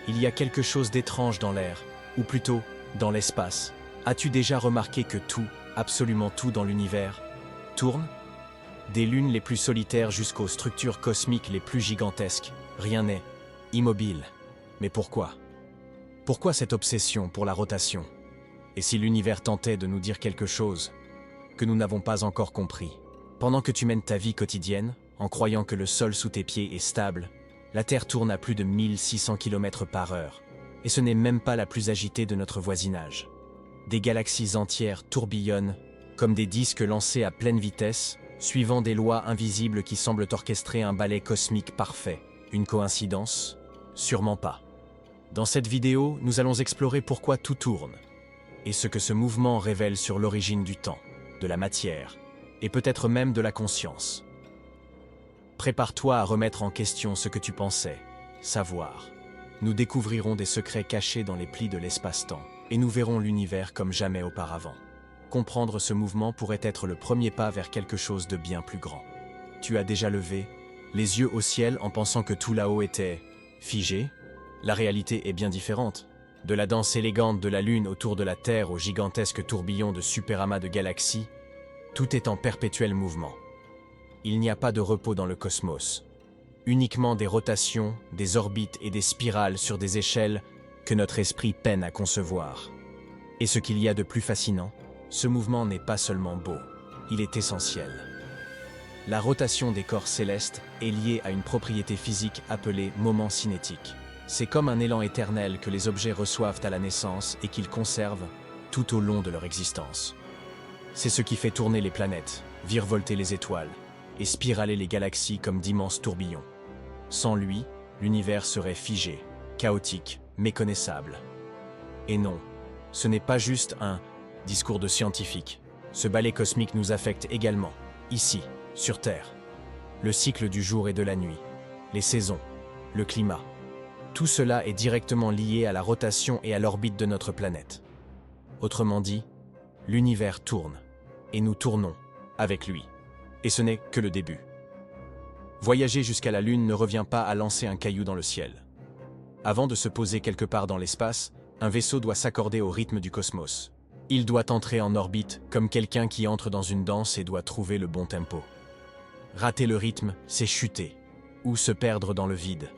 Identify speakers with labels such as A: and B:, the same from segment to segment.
A: Il y a quelque chose d'étrange dans l'air, ou plutôt, dans l'espace. As-tu déjà remarqué que tout, absolument tout dans l'univers, tourne? Des lunes les plus solitaires jusqu'aux structures cosmiques les plus gigantesques, rien n'est immobile. Mais pourquoi? Pourquoi cette obsession pour la rotation? Et si l'univers tentait de nous dire quelque chose que nous n'avons pas encore compris? Pendant que tu mènes ta vie quotidienne, en croyant que le sol sous tes pieds est stable, la Terre tourne à plus de 1600 km/h. Et ce n'est même pas la plus agitée de notre voisinage. Des galaxies entières tourbillonnent, comme des disques lancés à pleine vitesse, suivant des lois invisibles qui semblent orchestrer un ballet cosmique parfait. Une coïncidence? Sûrement pas. Dans cette vidéo, nous allons explorer pourquoi tout tourne, et ce que ce mouvement révèle sur l'origine du temps, de la matière, et peut-être même de la conscience. Prépare-toi à remettre en question ce que tu pensais savoir. Nous découvrirons des secrets cachés dans les plis de l'espace-temps, et nous verrons l'univers comme jamais auparavant. Comprendre ce mouvement pourrait être le premier pas vers quelque chose de bien plus grand. Tu as déjà levé les yeux au ciel en pensant que tout là-haut était figé? La réalité est bien différente. De la danse élégante de la Lune autour de la Terre au gigantesque tourbillon de superamas de galaxies, tout est en perpétuel mouvement. Il n'y a pas de repos dans le cosmos. Uniquement des rotations, des orbites et des spirales sur des échelles que notre esprit peine à concevoir. Et ce qu'il y a de plus fascinant, ce mouvement n'est pas seulement beau, il est essentiel. La rotation des corps célestes est liée à une propriété physique appelée moment cinétique. C'est comme un élan éternel que les objets reçoivent à la naissance et qu'ils conservent tout au long de leur existence. C'est ce qui fait tourner les planètes, virevolter les étoiles et spiraler les galaxies comme d'immenses tourbillons. Sans lui, l'univers serait figé, chaotique, méconnaissable. Et non, ce n'est pas juste un discours de scientifique. Ce ballet cosmique nous affecte également, ici, sur Terre. Le cycle du jour et de la nuit, les saisons, le climat. Tout cela est directement lié à la rotation et à l'orbite de notre planète. Autrement dit, l'univers tourne, et nous tournons avec lui. Et ce n'est que le début. Voyager jusqu'à la Lune ne revient pas à lancer un caillou dans le ciel. Avant de se poser quelque part dans l'espace, un vaisseau doit s'accorder au rythme du cosmos. Il doit entrer en orbite comme quelqu'un qui entre dans une danse et doit trouver le bon tempo. Rater le rythme, c'est chuter, ou se perdre dans le vide.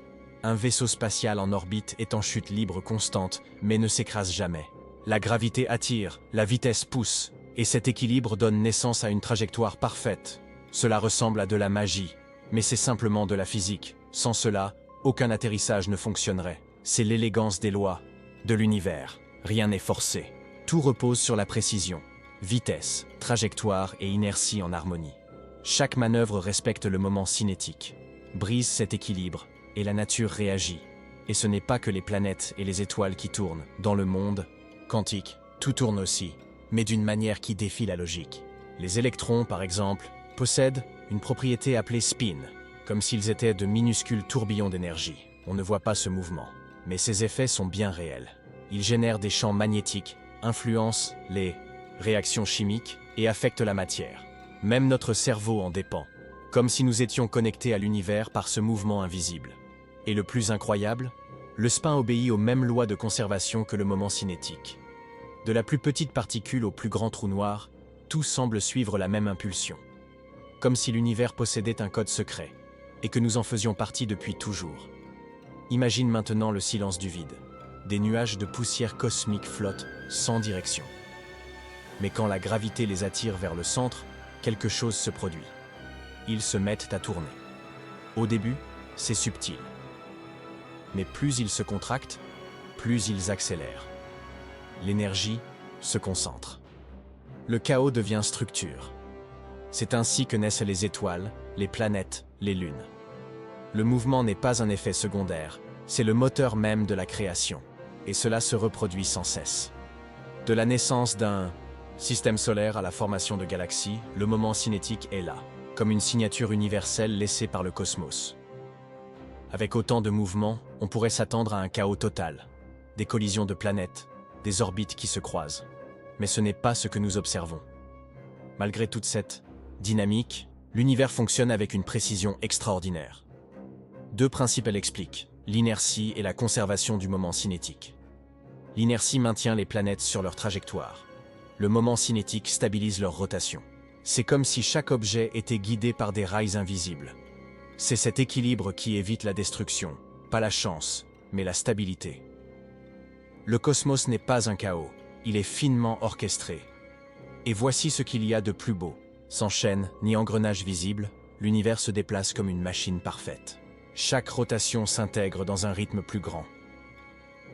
A: Un vaisseau spatial en orbite est en chute libre constante, mais ne s'écrase jamais. La gravité attire, la vitesse pousse, et cet équilibre donne naissance à une trajectoire parfaite. Cela ressemble à de la magie, mais c'est simplement de la physique. Sans cela, aucun atterrissage ne fonctionnerait. C'est l'élégance des lois de l'univers. Rien n'est forcé. Tout repose sur la précision, vitesse, trajectoire et inertie en harmonie. Chaque manœuvre respecte le moment cinétique, brise cet équilibre, et la nature réagit. Et ce n'est pas que les planètes et les étoiles qui tournent. Dans le monde quantique, tout tourne aussi, mais d'une manière qui défie la logique. Les électrons, par exemple, possèdent une propriété appelée spin, comme s'ils étaient de minuscules tourbillons d'énergie. On ne voit pas ce mouvement, mais ces effets sont bien réels. Ils génèrent des champs magnétiques, influencent les réactions chimiques et affectent la matière. Même notre cerveau en dépend, comme si nous étions connectés à l'univers par ce mouvement invisible. Et le plus incroyable, le spin obéit aux mêmes lois de conservation que le moment cinétique. De la plus petite particule au plus grand trou noir, tout semble suivre la même impulsion. Comme si l'univers possédait un code secret, et que nous en faisions partie depuis toujours. Imagine maintenant le silence du vide. Des nuages de poussière cosmique flottent sans direction. Mais quand la gravité les attire vers le centre, quelque chose se produit. Ils se mettent à tourner. Au début, c'est subtil. Mais plus ils se contractent, plus ils accélèrent. L'énergie se concentre. Le chaos devient structure. C'est ainsi que naissent les étoiles, les planètes, les lunes. Le mouvement n'est pas un effet secondaire, c'est le moteur même de la création. Et cela se reproduit sans cesse. De la naissance d'un système solaire à la formation de galaxies, le moment cinétique est là, comme une signature universelle laissée par le cosmos. Avec autant de mouvements, on pourrait s'attendre à un chaos total, des collisions de planètes, des orbites qui se croisent. Mais ce n'est pas ce que nous observons. Malgré toute cette dynamique, l'univers fonctionne avec une précision extraordinaire. Deux principes l'expliquent. l'inertie et la conservation du moment cinétique. L'inertie maintient les planètes sur leur trajectoire. Le moment cinétique stabilise leur rotation. C'est comme si chaque objet était guidé par des rails invisibles. C'est cet équilibre qui évite la destruction, pas la chance, mais la stabilité. Le cosmos n'est pas un chaos, il est finement orchestré. Et voici ce qu'il y a de plus beau. Sans chaîne ni engrenage visible, l'univers se déplace comme une machine parfaite. Chaque rotation s'intègre dans un rythme plus grand.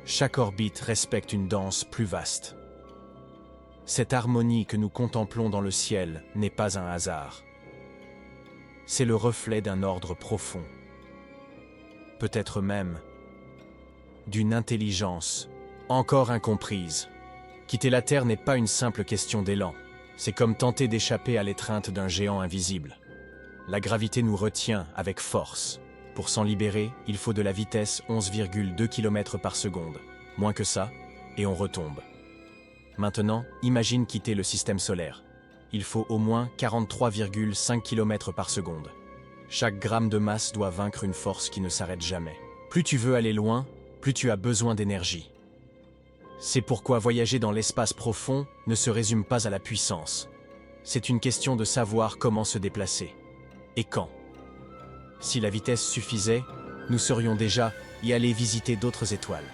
A: Chaque orbite respecte une danse plus vaste. Cette harmonie que nous contemplons dans le ciel n'est pas un hasard. C'est le reflet d'un ordre profond. Peut-être même d'une intelligence encore incomprise. Quitter la Terre n'est pas une simple question d'élan. C'est comme tenter d'échapper à l'étreinte d'un géant invisible. La gravité nous retient avec force. Pour s'en libérer, il faut de la vitesse 11,2 km par seconde. Moins que ça, et on retombe. Maintenant, imagine quitter le système solaire. Il faut au moins 43,5 km par seconde. Chaque gramme de masse doit vaincre une force qui ne s'arrête jamais. Plus tu veux aller loin, plus tu as besoin d'énergie. C'est pourquoi voyager dans l'espace profond ne se résume pas à la puissance. C'est une question de savoir comment se déplacer. Et quand. Si la vitesse suffisait, nous serions déjà y aller visiter d'autres étoiles.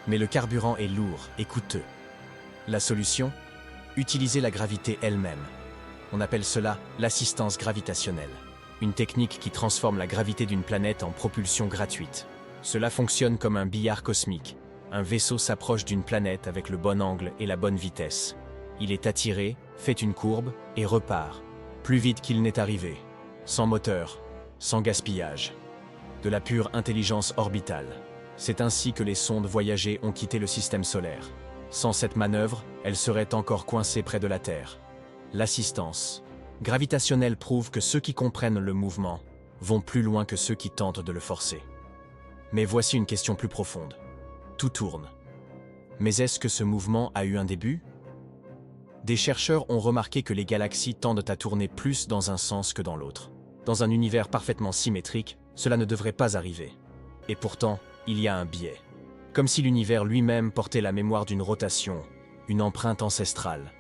A: Mais le carburant est lourd et coûteux. La solution ? Utiliser la gravité elle-même. On appelle cela l'assistance gravitationnelle. Une technique qui transforme la gravité d'une planète en propulsion gratuite. Cela fonctionne comme un billard cosmique. Un vaisseau s'approche d'une planète avec le bon angle et la bonne vitesse. Il est attiré, fait une courbe et repart, plus vite qu'il n'est arrivé. Sans moteur, sans gaspillage. De la pure intelligence orbitale. C'est ainsi que les sondes voyagées ont quitté le système solaire. Sans cette manœuvre, elles seraient encore coincées près de la Terre. L'assistance gravitationnelle prouve que ceux qui comprennent le mouvement vont plus loin que ceux qui tentent de le forcer. Mais voici une question plus profonde. Tout tourne. Mais est-ce que ce mouvement a eu un début ? Des chercheurs ont remarqué que les galaxies tendent à tourner plus dans un sens que dans l'autre. Dans un univers parfaitement symétrique, cela ne devrait pas arriver. Et pourtant, il y a un biais. Comme si l'univers lui-même portait la mémoire d'une rotation, une empreinte ancestrale.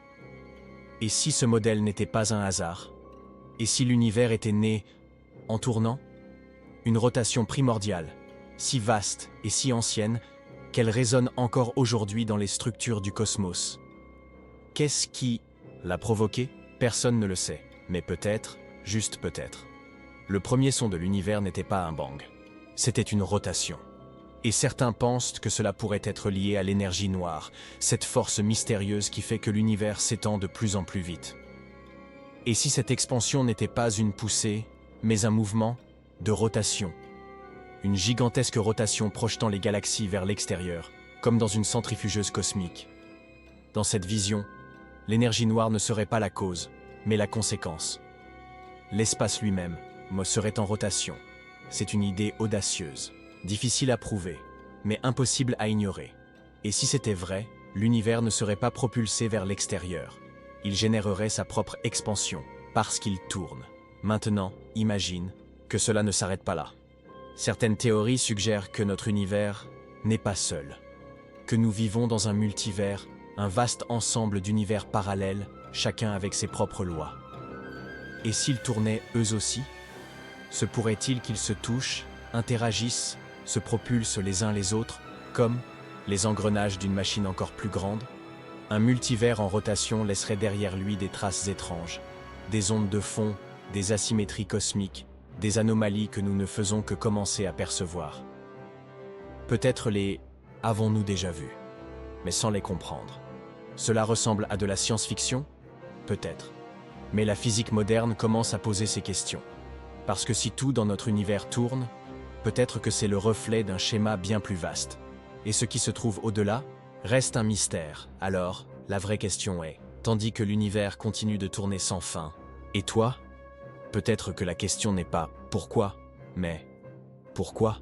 A: Et si ce modèle n'était pas un hasard ? Et si l'univers était né en tournant ? Une rotation primordiale, si vaste et si ancienne, qu'elle résonne encore aujourd'hui dans les structures du cosmos. Qu'est-ce qui l'a provoquée ? Personne ne le sait, mais peut-être, juste peut-être. Le premier son de l'univers n'était pas un bang, c'était une rotation. Et certains pensent que cela pourrait être lié à l'énergie noire, cette force mystérieuse qui fait que l'univers s'étend de plus en plus vite. Et si cette expansion n'était pas une poussée, mais un mouvement de rotation ? Une gigantesque rotation projetant les galaxies vers l'extérieur, comme dans une centrifugeuse cosmique. Dans cette vision, l'énergie noire ne serait pas la cause, mais la conséquence. L'espace lui-même serait en rotation. C'est une idée audacieuse, difficile à prouver, mais impossible à ignorer. Et si c'était vrai, l'univers ne serait pas propulsé vers l'extérieur. Il générerait sa propre expansion, parce qu'il tourne. Maintenant, imagine que cela ne s'arrête pas là. Certaines théories suggèrent que notre univers n'est pas seul, que nous vivons dans un multivers, un vaste ensemble d'univers parallèles, chacun avec ses propres lois. Et s'ils tournaient eux aussi ? Se pourrait-il qu'ils se touchent, interagissent, se propulsent les uns les autres, comme les engrenages d'une machine encore plus grande ? Un multivers en rotation laisserait derrière lui des traces étranges, des ondes de fond, des asymétries cosmiques, des anomalies que nous ne faisons que commencer à percevoir. Peut-être les avons-nous déjà vus, mais sans les comprendre. Cela ressemble à de la science-fiction ? Peut-être. Mais la physique moderne commence à poser ces questions. Parce que si tout dans notre univers tourne, peut-être que c'est le reflet d'un schéma bien plus vaste. Et ce qui se trouve au-delà reste un mystère. Alors, la vraie question est, tandis que l'univers continue de tourner sans fin, et toi ? Peut-être que la question n'est pas « pourquoi ?», mais « pourquoi ?»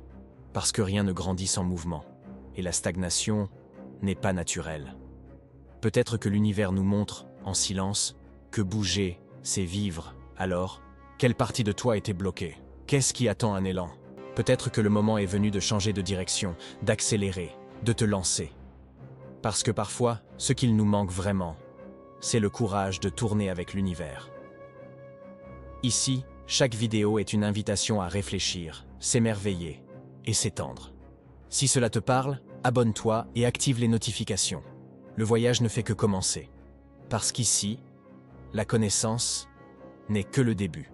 A: Parce que rien ne grandit sans mouvement, et la stagnation n'est pas naturelle. Peut-être que l'univers nous montre, en silence, que bouger, c'est vivre. Alors, quelle partie de toi était bloquée ? Qu'est-ce qui attend un élan ? Peut-être que le moment est venu de changer de direction, d'accélérer, de te lancer. Parce que parfois, ce qu'il nous manque vraiment, c'est le courage de tourner avec l'univers. Ici, chaque vidéo est une invitation à réfléchir, s'émerveiller et s'étendre. Si cela te parle, abonne-toi et active les notifications. Le voyage ne fait que commencer. Parce qu'ici, la connaissance n'est que le début.